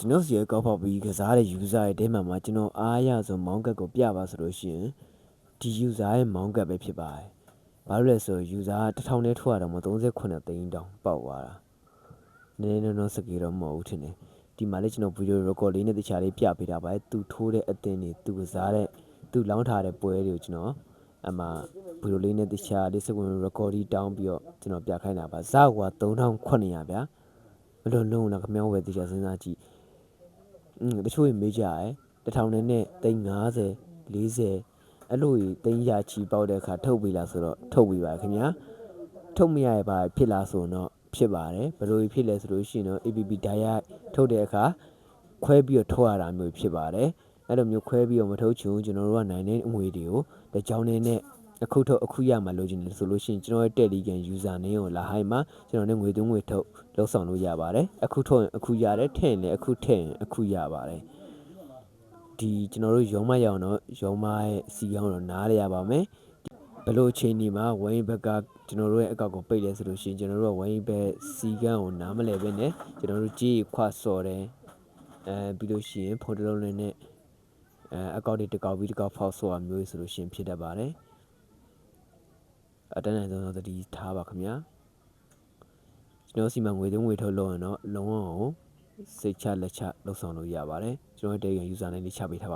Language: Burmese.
ကျွန်တော်စီကောက်ဖောက်ပြီးကစားတဲ့ user ရဲ့တဲမှာကျွန်တော်အားရဆုံးမောင်းကတ်ကိုပြပါဆိုလို့ရှိရင်ဒီ user ရဲ့မောင်းကတ်ပဲဖြစ်ပါတယ်။ဘာလို့လဲဆို user 1000နဲ့ထွက်ရတော့မှ38သိန်းတောင်ပေါက်သွားတာ။နည်းနည်းနော်စကေတော့မဟုတ်ဘူးထင်တယ်။ဒီမှာလည်းကျွန်တော် video record လေးနဲ့တခြားလေးပြပေးတာပါ။သူထိုးတဲ့အတင်းတွေသူကစားတဲ့သူလောင်းထားတဲ့ပွဲတွေကိုကျွန်တော်အမှ video လေးနဲ့တခြားလေးစကွန် record တောင်းပြီးတော့ကျွန်တော်ပြခိုင်းတာပါ။ဇာကွာ3900ဗျာ။ဘယ်လိုလုံးလဲခမောင်းဝယ်တခြားစဉ်းစားကြည့်တချို့မေးကြရဲ1000နဲ့350 40အဲ့လိုသိန်းရချီပေါက်တဲ့အခါထုတ်ပြီလားဆိုတော့ထုတ်ပြီပါခင်ဗျာထုတ်မရရပါဖြစ်လားဆိုတော့ဖြစ်ပါတယ်ဘယ်လိုဖြစ်လဲဆိုလို့ရှိရင်တော့ APP ဓာတ်ရိုက်ထုတ်တဲ့အခါခွဲပြီးတော့ထုတ်ရတာမျိုးဖြစ်ပါတယ်အဲ့လိုမျိုးခွဲပြီးတော့မထုတ်ချင်ကျွန်တော်တို့ကနိုင်တဲ့အငွေတွေကိုတကြောင်းနဲ့အခုထုတ်အခုရမှာလို့ချင်တယ်ဆိုလို့ရှိရင်ကျွန်တော်ရဲ့ Telegram user name ကိုလာဟိုင်းမှာကျွန်တော်နဲ့ငွေသွင်းငွေထုတ်လောက်ဆောင်လို့ရပါတယ်အခုထုတ်ရင်အခုရတယ်ထည့်ရင်လည်းအခုထည့်ရင်အခုရပါတယ်ဒီကျွန်တော်တို့ရုံးမရအောင်တော့ရုံးမရဲ့စီအောင်တော့နားရရပါမယ်ဘယ်လိုအချိန်ဒီမှာဝိုင်းဘက်ကကျွန်တော်တို့ရဲ့အကောက်ကိုပိတ်လဲဆိုလို့ရှိရင်ကျွန်တော်တို့ကဝိုင်းဘက်စီကန်းကိုနားမလဲပဲနဲ့ကျွန်တော်တို့ကြီးခွဆော်တယ်ပြီးလို့ရှိရင်ဖုန်းတစ်လုံးနဲ့အကောက်တွေတစ်ကောက်ပြီးတစ်ကောက်ဖောက်ဆော်ရမျိုးဆိုလို့ရှိရင်ဖြစ်တတ်ပါတယ်အတန်းနိုင်ဆုံးတော့တတိထားပါခင်ဗျာကျွန်တော်စီမှာငွေသွင်းငွေထုတ်လို့ရင်တော့လုံးဝစိတ်ချလက်ချလှုပ်ဆောင်လို့ရပါတယ်ကျွန်တော်တို့ user နဲ့လေးချပေးထားပါ